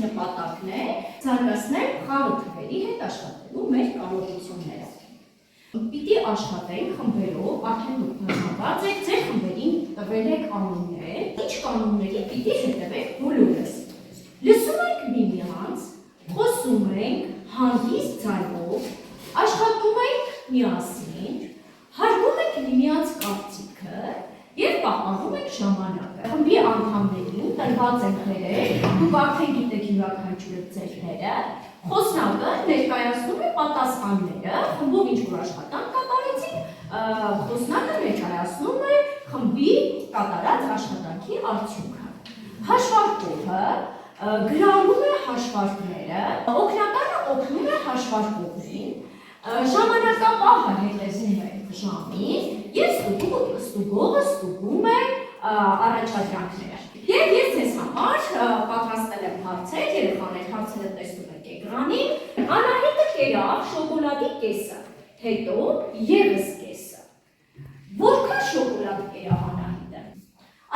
նպատակն է զարգացնել խաղը թվերի հետ աշխատելու մեր կարողությունները։ Պիտի աշխատենք խմբերով, արդեն դուք բաժանված եք, ձեր խմբերին տվել եք կանոններ, ինչ կանոնների պիտի հետևեք բոլորս։ Լսում ենք միմյանց, խոսում ենք հանգիստ ձայնով, աշխատում ենք միասին, հարգում ենք միմյանց կարծիքը և պահպանում ենք ժամանակը։ Խմբի անդամներին տրված են հրեր, դուք արդեն գիտեք յուրաքանչյուրը ձեր հրերը, խոսնակը ներկայացնում է պատասխանները, խմբով ինչ-որ աշխատանք կատարեցին, խոսնակը ներկայացնում է խմբի կատարած աշխատանքի արդյունքը։ Հաշվարկողը գրառում է հաշվարկները, օգնականը օգնում է հաշվարկողին, ժամանակապահը հետևում է ժամին և ստուգողը ստուգում է առաջադրանքները։ Եվ ես ձեզ համար պատրաստել եմ հարցեր, երեխաներ հարցերը տեսնում եք էկրանին։ Անահիտը կերավ շոկոլադի կեսը, հետո ևս կեսը։ Որքան շոկոլադ կերավ Անահիտը։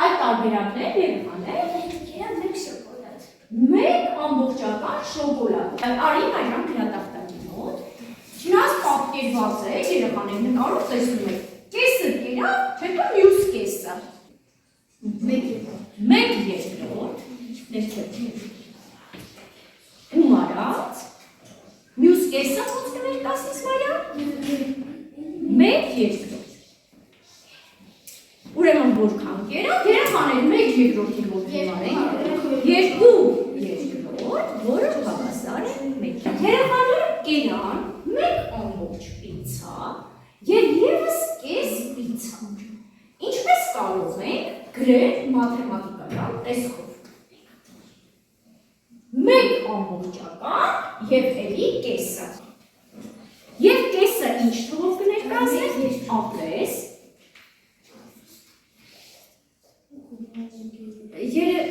Այդ տարբերակներ երեխաներ կերավ 1 շոկոլադ։ 1 ամբողջական շոկոլադ։ Արի այրան գրատախտակի մոտ։ Չնայած պատկերված է, երեխաներ նկարով տեսնում եք, կեսը կերավ, հետո մյուս կեսը։ 1 երկրորդ, ում արած, մյուս կեսը ոնց կներկայացնես Մարիամ, 1 երկրորդ։ Ուրեմն որքան կերավ, երեխաներ 1 երկրորդի մոտ իմարենք, 2 երկրորդ, որը հավասար է 1։ Երեխաները կերան 1 ամբողջ պիցցա և ևս կես պիցցա։ Ինչպես կարող ենք գրել մաթեմատիկական տեսքով։ 1 ամբողջական և էլի կեսը։ Եվ կեսը ինչ թվով կներկայացնենք, ապրես։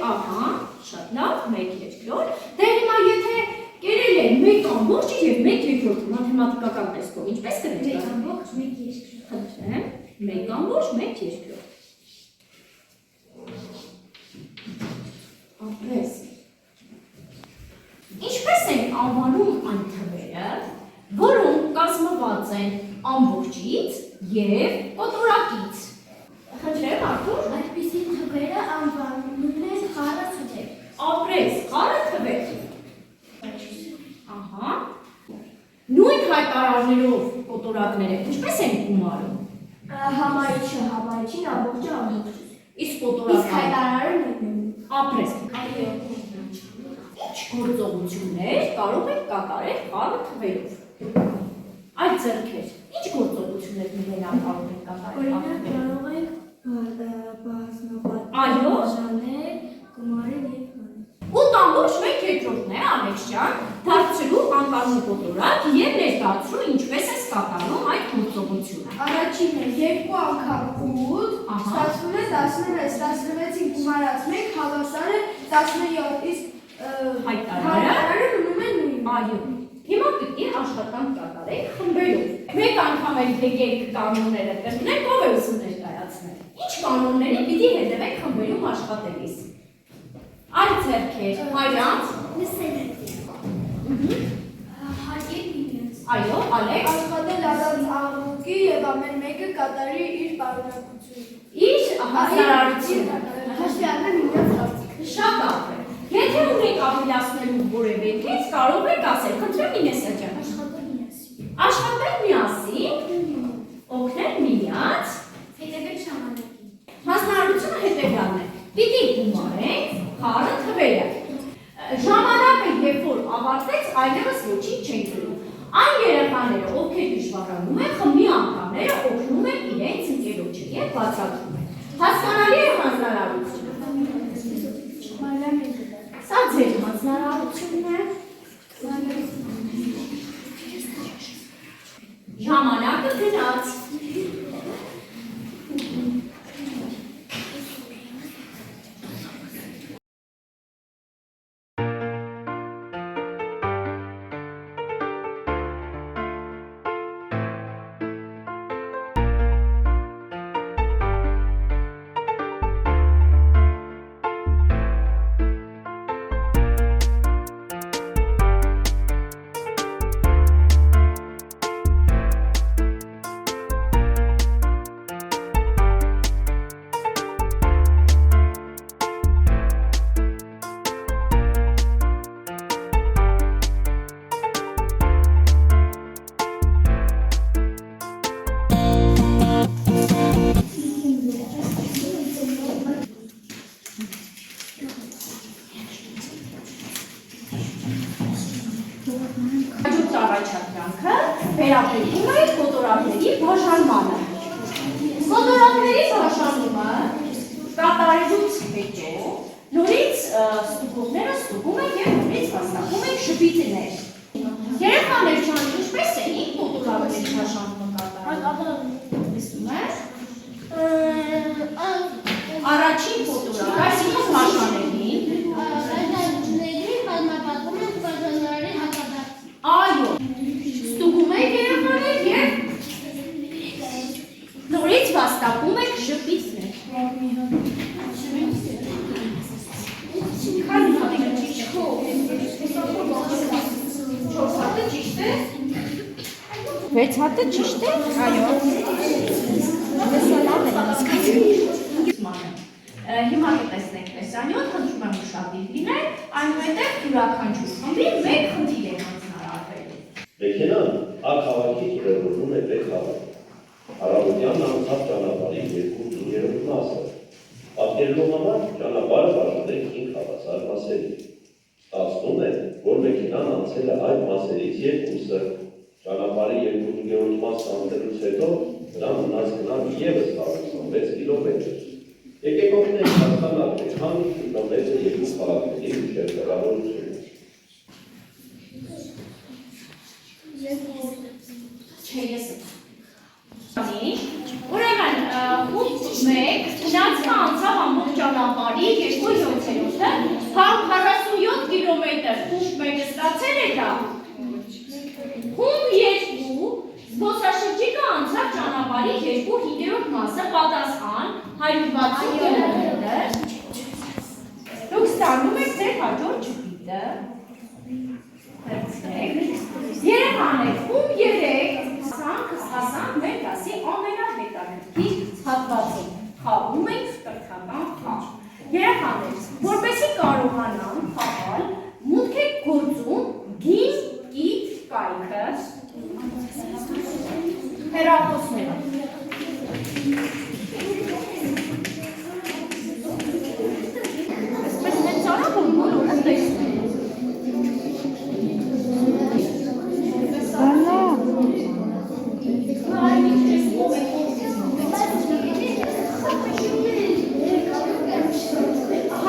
Ահա, շատ լավ, 1 երկրորդ։ Դե հիմա եթե կերել են 1 ամբողջ և 1 երկրորդ մաթեմատիկական տեսքով, ինչպես կներկայացնենք։ 1 ամբողջ, 1 երկրորդ։ Խնդրեմ, 1 ամբողջ, 1 երկրորդ։ Ապրես։ Ինչպես ենք անվանում այն թվերը, որոնք կազմված են ամբողջից և կոտորակից։ Խնդրեմ, Արթուր, այդպիսի թվերը անվանում են խառը թվեր։ Ապրես, խառը թվեր։ Ահա։ Նույն հայտարարներով կոտորակները ինչպես են գումարում։ Համարիչը համարիչին, ամբողջը ամբողջը։ Իսկ կոտորակը հայտարարը նույնն։ Ապրես։ Այո։ Ինչ գործողություններ կարող եք կատարել խառը թվերով։ Այդ ձեռքեր, ինչ գործողություններ նույնանալ կարող եք կատարել։ Օրինակ կարող եք Այո։ բաժանել, գումարել և հանել։ 8 ամբողջ 1 երկրորդն է Ալեքս ջան, դարձրու անկանոն կոտորակ և ներկայացրու ինչպես ես կատարում այդ գործողությունը։ Առաջինը 2 անգամ 8, ստացվում է 16, 16-ին գումարած 1 հավասար է 17, իսկ հայտարարը մնում է նույնը։ Այո։ Հիմա պիտի աշխատանք կատարենք խմբերով։ Մեկ անգամ էլ եկեք կանոնները կրկնենք, ով է ուզում ներկայացնել։ Ինչ կանոնների պիտի հետևեք խմբերում աշխատելիս։ Այդ ձեռքեր, Մարիամ, Լսել եք։ Հարգել միմյանց։ այո, Ալեքս, Աշխատել առանց աղմուկի և ամեն մեկը կատարի իր պարունակությունը։ իր հասարարությունը։ Հաշվի առնել միմյանց կարծիքը։ Շատ լավ է։ Եթե ունեք ավելացնելու որևէ կից, կարող եք ասել, խնդրեմ Ինեսա ջան։ Աշխատել միասին։ Աշխատել միասին, օգնել միմյանց, Հետևել ժամանակին։ հասարակությունը հետևյալն է։ Պիտի գումարենք խառը թվերը։ Ժամանակը երբ որ ավարտվեց, այլևս ոչինչ չեն գրում։ Այն երեխաները, ովքեր դժվարանում են, խմբի անդամները օգնում են իրենց ընկերոջը և բացատրում են։ Հասկանալի է հանձնարարությունը։ Սա ձեր հանձնարարությունն է։ Ժամանակը գնաց։ վերաբերում է կոտորակների բաժանմանը։ Կոտորակների բաժանումը կատարելուց հետո նորից ստուգողները ստուգում են և նորից վաստակում են շպիտներ։ Երեխաներ ջան, ինչպես էին կոտորակների բաժանումը կատարում։ Տեսնում եք։ Առաջին կոտորակ, այսինքն բաժանելին։ Այո, ստուգում եք երեխաներ և նորից վաստակում եք շպիտներ։ Քանի հատիկը ճիշտ չորս հատը ճիշտ է։ 6 հատը ճիշտ է։ Այո։ Հիմա կտեսնենք տեսանյութ, խնդրում եմ ուշադիր լինել, այնուհետև յուրաքանչյուր խմբի մեկ խնդիր է հանձնարարվելու։ Մեքենան քաղաքի ուղևորվում է քաղաք։ Առավոտյան անցավ ճանապարհի 2/3 մասը։ Պատկերելու համար ճանապարհը բաժանել 5 հավասար մասերի։ Ստացվում է, որ մեքենան անցել է այդ մասերից 2-ը։ Ճանապարհի 2/3 մասը անցնելուց հետո նրան մնաց գնալ ևս 46 կիլոմետր։ Եկեք օգնենք հասկանալ, թե քանի կիլոմետր երկու քաղաքների միջև հեռավորությունը։ Չէ, ես ուրեմն խումբ 1 գնացքը անցավ ամբողջ ճանապարհի 2/7-ը 47 կիլոմետր խումբ 1-ը ստացել է դա։ Խումբ 2 զբոսաշրջիկը անցավ ճանապարհի 2/5 մասը պատասխան 160 կիլոմետր։ Դուք ստանում եք ձեր հաջորդ ճպիտը։ Երեխաներ, խումբ 3 հասանք մեր դասի ամենահետաքրքիր հատվածին։ Խաղում ենք կրթական խաղ։ Երեխաներ, որպեսզի կարողանան խաղալ, մուտք եք գործում գին կիթ կայքը հեռախոսներով։ Այսպես մեծ արա, որ բոլորը տեսնում։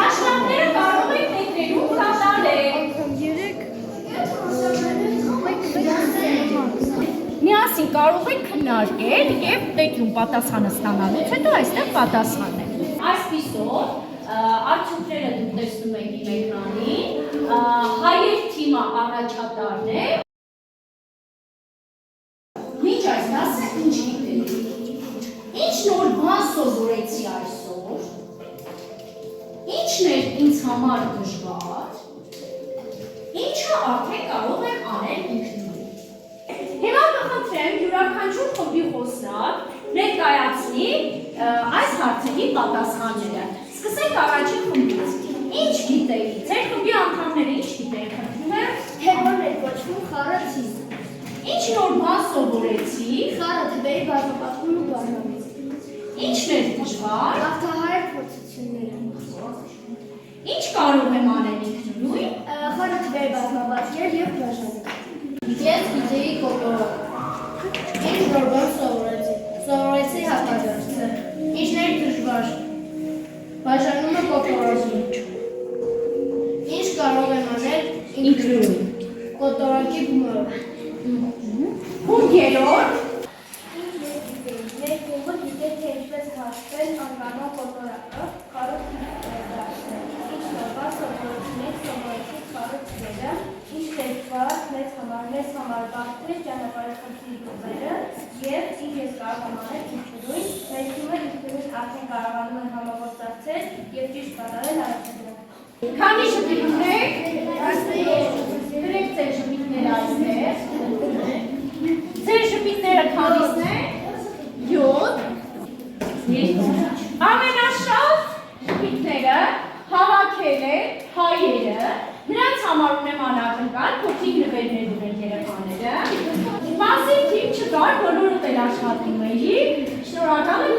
Հաշվարկները կարող եք մետրերում կատարել։ Միասին կարող եք քննարկել և մետրում պատասխանը ստանալուց հետո այստեղ պատասխանել։ Այսպիսով արդյունքները դուք տեսնում եք իմ էկրանին, հայեր թիմը առաջատարն է։ Մինչ այս դասը ինչ գիտեք։ Ինչ նոր բան սովորեցի այսօր։ Ինչն էր ինձ համար դժվար։ Ինչը արդեն կարող եմ անել ինքնուրույն։ Հիմա կխնդրեմ յուրաքանչյուր խմբի խոսնակ ներկայացնի այս հարցերի պատասխանները։ Սկսենք առաջին խմբից։ Ինչ գիտեիք։ Ձեր խմբի անդամները ինչ գիտեիք, խնդրում եմ։ Թե որ էր կոչվում խառը ցիզ։ Ինչ նոր բան սովորեցի։ Խառը թվերի բազմապատկում ու բաժանումից։ Ինչն էր դժվար։ Հաղթահարել փորձությունները։ Ինչ կարող եմ անել ինքնուրույն։ Խառը թվերի բազմապատկել և բաժանել։ Ես գիտեի կոտորակ։ Ինչ նոր բան սովորեցի։ Սովորեցի հատկադարձը։ Ինչներ դժվար։ Բաժանումը կոտորակի։ Ինչ կարող եմ անել ինքնուրույն։ Կոտորակի գումարով։ Խումբ 3 Մեր կողմը գիտե թե ինչպես հաշվել անկանոն կոտորակը, խառը դարձնել։ Ինչ նորվա սովորեցինք սովորեցի խառը թվերը, ինչ դեպքવાર մեզ համար բարձր ճանապարհի խնդրի գումարը և ինչ ես կարող եմ անել ինքնուրույն, մեր թիմը ինքնուրույն արդեն կարողանում են համագործակցել և ճիշտ կատարել առաջադրանք։ Քանի շպիտ ունեք։ Դրեք ձեր շպիտները այստեղ։ Ձեր շպիտները քանիսն են։ 7 Ամենաշատ շպիտները հավաքել են հայերը, նրանց համար ունեմ անակնկալ, փոքրիկ նվերներ ունեն երեխաները։ Բացի թիմ չկար, բոլորդ էլ աշխատում էիք, շնորհակալ եմ